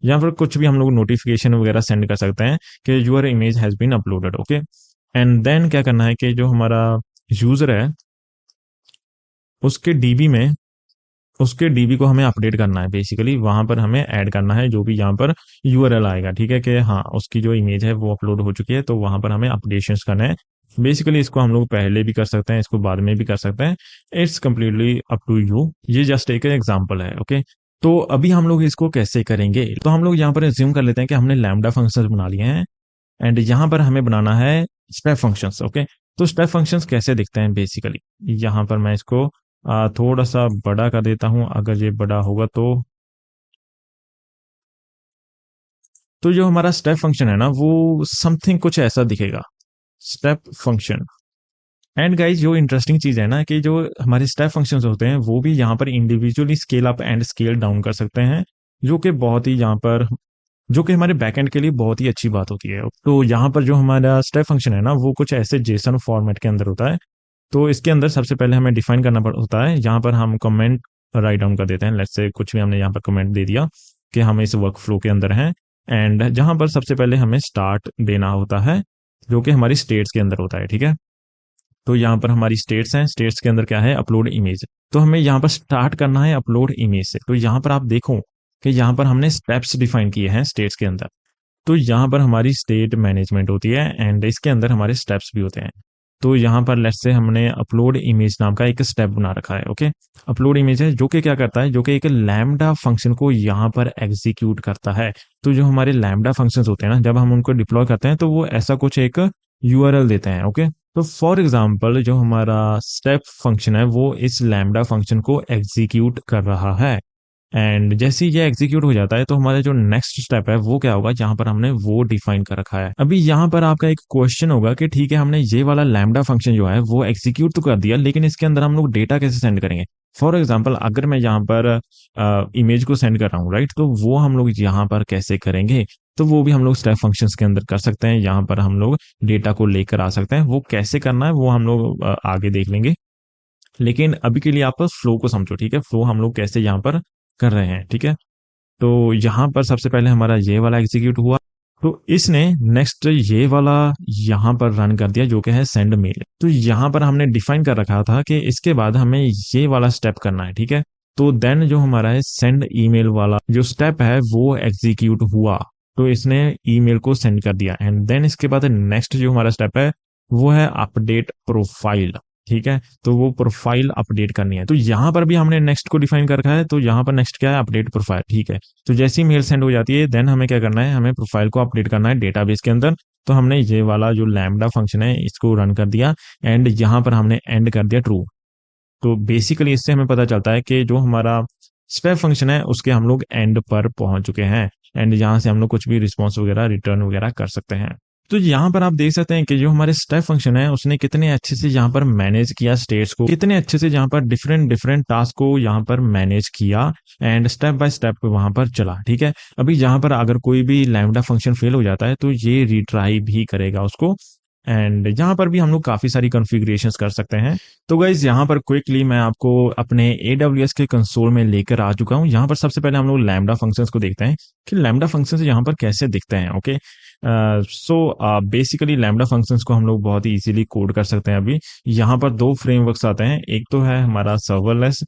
या फिर कुछ भी हम लोग नोटिफिकेशन वगैरह सेंड कर सकते हैं कि your image has been uploaded, okay. And then क्या करना है कि जो हमारा यूजर है उसके डीबी में, उसके डीबी को हमें अपडेट करना है, बेसिकली वहां पर हमें ऐड करना है जो भी यहाँ पर यूआरएल आएगा, ठीक है, कि हाँ उसकी जो इमेज है वो अपलोड हो चुकी है, तो वहां पर हमें अपडेशन करना है। बेसिकली इसको हम लोग पहले भी कर सकते हैं, इसको बाद में भी कर सकते हैं, it's completely up to you, ये जस्ट एक एग्जाम्पल है, ओके। तो अभी हम लोग इसको कैसे करेंगे, तो हम लोग यहाँ पर एज्यूम कर लेते हैं कि हमने लैम्डा फंक्शंस बना लिए हैं एंड यहाँ पर हमें बनाना है स्टेप फंक्शंस, ओके। तो स्टेप फंक्शंस कैसे दिखते हैं, बेसिकली यहाँ पर मैं इसको थोड़ा सा बड़ा कर देता हूं, अगर ये बड़ा होगा तो जो हमारा स्टेप फंक्शन है ना वो समथिंग कुछ ऐसा दिखेगा, स्टेप फंक्शन। एंड गाइज जो इंटरेस्टिंग चीज है ना कि जो हमारे स्टेप फंक्शंस होते हैं वो भी यहाँ पर individually scale up and scale down कर सकते हैं, जो कि बहुत ही यहाँ पर, जो कि हमारे बैकएंड के लिए बहुत ही अच्छी बात होती है। तो यहाँ पर जो हमारा स्टेप फंक्शन है ना वो कुछ ऐसे जेसन फॉर्मेट के अंदर होता है। तो इसके अंदर सबसे पहले हमें डिफाइन करना होता है, यहाँ पर हम कमेंट राइट डाउन कर देते हैं, लेट्स से कुछ भी हमने यहाँ पर कमेंट दे दिया कि हम इस वर्क फ्लो के अंदर हैं, एंड जहां पर सबसे पहले हमें स्टार्ट देना होता है, जो कि हमारी स्टेट्स के अंदर होता है, ठीक है। तो यहाँ पर हमारी स्टेट्स हैं, स्टेट्स के अंदर क्या है, अपलोड इमेज। तो हमें यहाँ पर स्टार्ट करना है अपलोड इमेज से। तो यहाँ पर आप देखो कि यहाँ पर हमने स्टेप्स डिफाइन किए हैं स्टेट्स के अंदर। तो यहाँ पर हमारी स्टेट मैनेजमेंट होती है एंड इसके अंदर हमारे स्टेप्स भी होते हैं। तो यहाँ पर लेट्स से हमने अपलोड इमेज नाम का एक स्टेप बना रखा है, ओके। अपलोड इमेज है जो कि क्या करता है, जो कि एक लैम्डा फंक्शन को यहाँ पर एग्जीक्यूट करता है। तो जो हमारे लैम्डा फंक्शंस होते हैं ना, जब हम उनको डिप्लॉय करते हैं तो वो ऐसा कुछ एक यूआरएल देते हैं, ओके। तो फॉर एग्जाम्पल जो हमारा स्टेप फंक्शन है वो इस लैम्डा फंक्शन को एग्जीक्यूट कर रहा है। एंड जैसे ही ये एग्जीक्यूट हो जाता है तो हमारा जो नेक्स्ट स्टेप है वो क्या होगा, जहां पर हमने वो डिफाइन कर रखा है। अभी यहाँ पर आपका एक क्वेश्चन होगा कि ठीक है, हमने ये वाला लैम्डा फंक्शन जो है वो एग्जीक्यूट तो कर दिया, लेकिन इसके अंदर हम लोग डेटा कैसे सेंड करेंगे। फॉर एग्जाम्पल अगर मैं यहाँ पर इमेज को सेंड कर रहा हूँ, राइट, तो वो हम लोग यहाँ पर कैसे करेंगे, तो वो भी हम लोग स्टेप फंक्शंस के अंदर कर सकते हैं। यहाँ पर हम लोग डेटा को लेकर आ सकते हैं, वो कैसे करना है वो हम लोग आगे देख लेंगे। लेकिन अभी के लिए आप फ्लो को समझो, ठीक है, फ्लो हम लोग कैसे यहाँ पर कर रहे हैं, ठीक है। तो यहाँ पर सबसे पहले हमारा ये वाला एग्जीक्यूट हुआ, तो इसने नेक्स्ट ये वाला यहाँ पर रन कर दिया जो कि है सेंड मेल। तो यहाँ पर हमने डिफाइन कर रखा था कि इसके बाद हमें ये वाला स्टेप करना है, ठीक है। तो देन जो हमारा है सेंड ईमेल वाला जो स्टेप है वो एग्जीक्यूट हुआ, तो इसने ईमेल को सेंड कर दिया। एंड देन इसके बाद नेक्स्ट जो हमारा स्टेप है वो है अपडेट प्रोफाइल, ठीक है। तो वो प्रोफाइल अपडेट करनी है, तो यहाँ पर भी हमने नेक्स्ट को डिफाइन कर रखा है। तो यहाँ पर नेक्स्ट क्या है, अपडेट प्रोफाइल, ठीक है। तो जैसे ही मेल सेंड हो जाती है देन हमें क्या करना है, हमें प्रोफाइल को अपडेट करना है डेटाबेस के अंदर। तो हमने ये वाला जो लैम्डा फंक्शन है इसको रन कर दिया एंड यहाँ पर हमने एंड कर दिया ट्रू। तो बेसिकली इससे हमें पता चलता है कि जो हमारा स्टेप फंक्शन है उसके हम लोग एंड पर पहुंच चुके हैं एंड यहाँ से हम लोग कुछ भी रिस्पॉन्स वगैरह रिटर्न वगैरह कर सकते हैं। तो यहाँ पर आप देख सकते हैं कि जो हमारे स्टेप फंक्शन है उसने कितने अच्छे से यहाँ पर मैनेज किया स्टेट्स को, कितने अच्छे से यहाँ पर डिफरेंट डिफरेंट टास्क को यहाँ पर मैनेज किया एंड स्टेप बाय स्टेप वहां पर चला, ठीक है। अभी यहाँ पर अगर कोई भी लैम्डा फंक्शन फेल हो जाता है तो ये रिट्राई भी करेगा उसको। एंड यहाँ पर भी हम लोग काफी सारी कॉन्फ़िगरेशंस कर सकते हैं। तो गाइज यहाँ पर क्विकली मैं आपको अपने AWS के कंसोल में लेकर आ चुका हूँ। यहाँ पर सबसे पहले हम लोग लैम्डा फंक्शंस को देखते हैं कि लैम्डा फंक्शंस यहाँ पर कैसे दिखते हैं, okay. So basically lambda functions को हम लोग बहुत ही इजीली कोड कर सकते हैं। अभी यहाँ पर दो फ्रेमवर्क्स आते हैं, एक तो है हमारा सर्वरलेस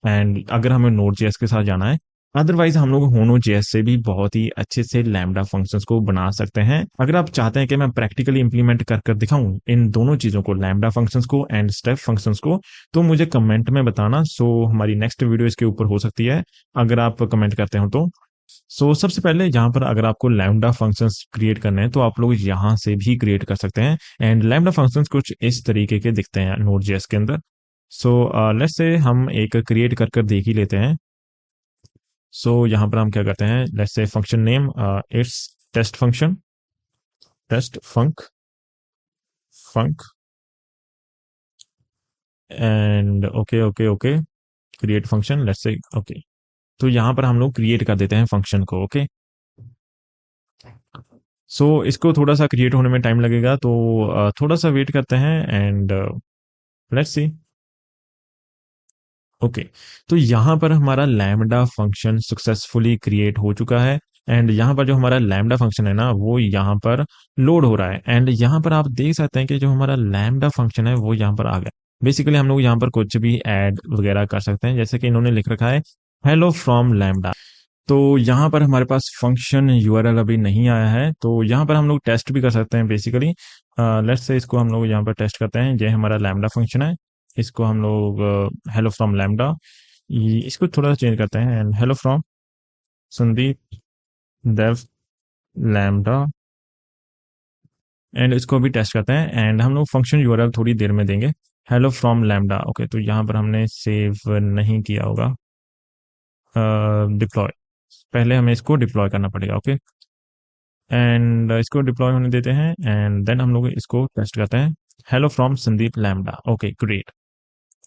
एंड अगर हमें Node.js के साथ जाना है, अदरवाइज हम लोग Hono.js से भी बहुत ही अच्छे से लैम्डा फंक्शंस को बना सकते हैं। अगर आप चाहते हैं कि मैं प्रैक्टिकली इंप्लीमेंट कर कर दिखाऊं इन दोनों चीजों को, लैम्डा फंक्शंस को एंड स्टेप फंक्शंस को, तो मुझे कमेंट में बताना। सो हमारी नेक्स्ट वीडियो इसके ऊपर हो सकती है अगर आप कमेंट करते हो तो। सबसे पहले यहाँ पर अगर आपको लैम्डा फंक्शंस क्रिएट करने हैं तो आप लोग यहाँ से भी क्रिएट कर सकते हैं एंड लैम्डा फंक्शंस कुछ इस तरीके के दिखते हैं Node.js के अंदर। लेट्स से हम एक क्रिएट कर कर देख ही लेते हैं। यहाँ पर हम क्या करते हैं, let's say function name it's test function, test func func and okay okay okay create function, let's say okay. तो यहाँ पर हम लोग क्रिएट कर देते हैं फंक्शन को, ओके। इसको थोड़ा सा क्रिएट होने में टाइम लगेगा, तो थोड़ा सा वेट करते हैं एंड लेट्स सी। ओके, तो यहाँ पर हमारा लैम्डा फंक्शन सक्सेसफुली क्रिएट हो चुका है एंड यहाँ पर जो हमारा लैम्डा फंक्शन है ना वो यहाँ पर लोड हो रहा है एंड यहाँ पर आप देख सकते हैं कि जो हमारा लैम्डा फंक्शन है वो यहाँ पर आ गया। बेसिकली हम लोग यहाँ पर कुछ भी ऐड वगैरह कर सकते हैं, जैसे कि इन्होंने लिख रखा है हेलो फ्रॉम लैम्डा। तो यहाँ पर हमारे पास फंक्शन यूआरएल अभी नहीं आया है, तो यहाँ पर हम लोग टेस्ट भी कर सकते हैं बेसिकली। लेट्स से इसको हम लोग यहाँ पर टेस्ट करते हैं, ये हमारा लैम्डा फंक्शन है, इसको हम लोग हेलो फ्रॉम लैम्डा, इसको थोड़ा सा चेंज करते हैं and hello from Sandeep Dev lambda and इसको भी टेस्ट करते हैं एंड हम लोग फंक्शन यूआरएल थोड़ी देर में देंगे हेलो फ्रॉम लैम्डा, ओके। तो यहाँ पर हमने सेव नहीं किया होगा, डिप्लॉय, पहले हमें इसको डिप्लॉय करना पड़ेगा, ओके। एंड इसको डिप्लॉय होने देते हैं एंड देन हम लोग इसको टेस्ट करते हैं hello from Sandeep lambda, okay great.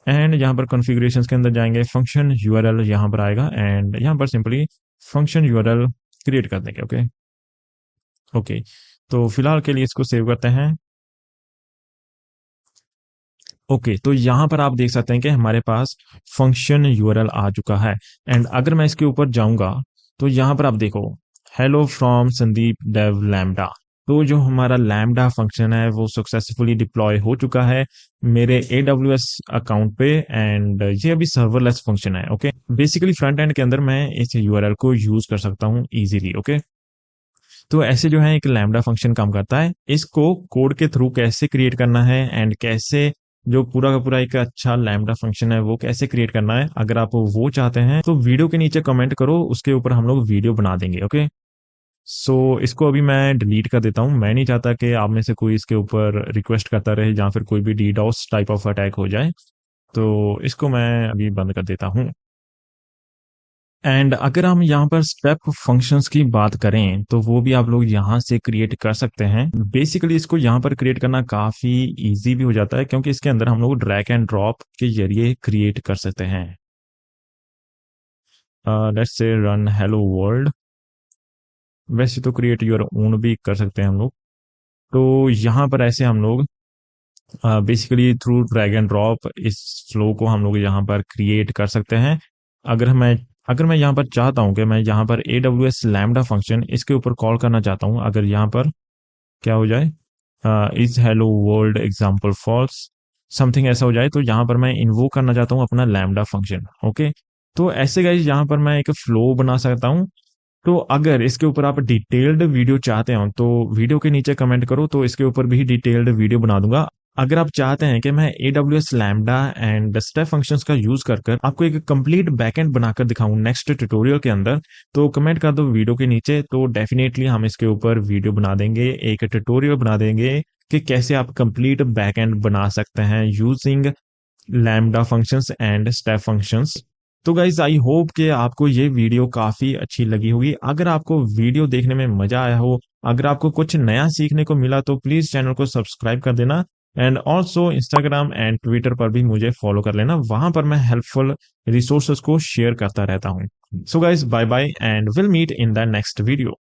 And यहाँ पर कॉन्फ़िगरेशंस के अंदर जाएंगे, फंक्शन यूआरएल यहाँ पर आएगा एंड यहाँ पर सिंपली फंक्शन यूआरएल क्रिएट कर देंगे, ओके ओके। तो फिलहाल के लिए इसको सेव करते हैं। ओके, तो यहाँ पर आप देख सकते हैं कि हमारे पास फंक्शन यूआरएल आ चुका है एंड अगर मैं इसके ऊपर जाऊंगा तो यहाँ पर आप देखो hello from Sandeep Dev lambda. तो जो हमारा लैम्डा फंक्शन है वो सक्सेसफुली डिप्लॉय हो चुका है मेरे AWS अकाउंट पे, एंड ये अभी सर्वरलेस फंक्शन है। ओके, बेसिकली फ्रंट एंड के अंदर मैं इस यूआरएल को यूज कर सकता हूँ इजीली। ओके, तो ऐसे जो है एक लैम्डा फंक्शन काम करता है। इसको कोड के थ्रू कैसे क्रिएट करना है एंड कैसे जो पूरा का पूरा एक अच्छा लैम्डा फंक्शन है वो कैसे क्रिएट करना है, अगर आप वो चाहते हैं तो वीडियो के नीचे कमेंट करो, उसके ऊपर हम लोग वीडियो बना देंगे। ओके, सो इसको अभी मैं डिलीट कर देता हूँ। मैं नहीं चाहता कि आप में से कोई इसके ऊपर रिक्वेस्ट करता रहे या फिर कोई भी डीडॉस टाइप ऑफ अटैक हो जाए, तो इसको मैं अभी बंद कर देता हूँ। एंड अगर हम यहाँ पर स्टेप फंक्शंस की बात करें तो वो भी आप लोग यहाँ से क्रिएट कर सकते हैं। बेसिकली इसको यहाँ पर क्रिएट करना काफ़ी इजी भी हो जाता है, क्योंकि इसके अंदर हम लोग ड्रैग एंड ड्रॉप के जरिए क्रिएट कर सकते हैं। लेट्स से रन हेलो वर्ल्ड। वैसे तो क्रिएट योर ओन भी कर सकते हैं हम लोग। तो यहाँ पर ऐसे हम लोग basically through drag and drop इस फ्लो को हम लोग यहाँ पर क्रिएट कर सकते हैं। अगर मैं अगर मैं यहाँ पर चाहता हूँ कि मैं यहाँ पर AWS लैम्डा फंक्शन इसके ऊपर कॉल करना चाहता हूँ, अगर यहाँ पर क्या हो जाए, is hello world example falls something ऐसा हो जाए, तो यहाँ पर मैं इन्वोक करना चाहता हूँ अपना लैम्डा फंक्शन। ओके, तो ऐसे गाइस यहाँ पर मैं एक फ्लो बना सकता हूँ। तो अगर इसके ऊपर आप डिटेल्ड वीडियो चाहते हो तो वीडियो के नीचे कमेंट करो, तो इसके ऊपर भी डिटेल्ड वीडियो बना दूंगा। अगर आप चाहते हैं कि मैं AWS lambda and step functions का यूज कर कर आपको एक कंप्लीट बैकएंड बनाकर दिखाऊं नेक्स्ट ट्यूटोरियल के अंदर, तो कमेंट कर दो वीडियो के नीचे, तो डेफिनेटली हम इसके ऊपर वीडियो बना देंगे, एक ट्यूटोरियल बना देंगे कि कैसे आप कंप्लीट बैकएंड बना सकते हैं using lambda functions and step functions. तो गाइज आई होप कि आपको ये वीडियो काफी अच्छी लगी होगी। अगर आपको वीडियो देखने में मजा आया हो, अगर आपको कुछ नया सीखने को मिला, तो प्लीज चैनल को सब्सक्राइब कर देना। And also Instagram and Twitter पर भी मुझे फॉलो कर लेना, वहां पर मैं हेल्पफुल रिसोर्सेज को शेयर करता रहता हूँ। So guys bye bye and will meet in the next video.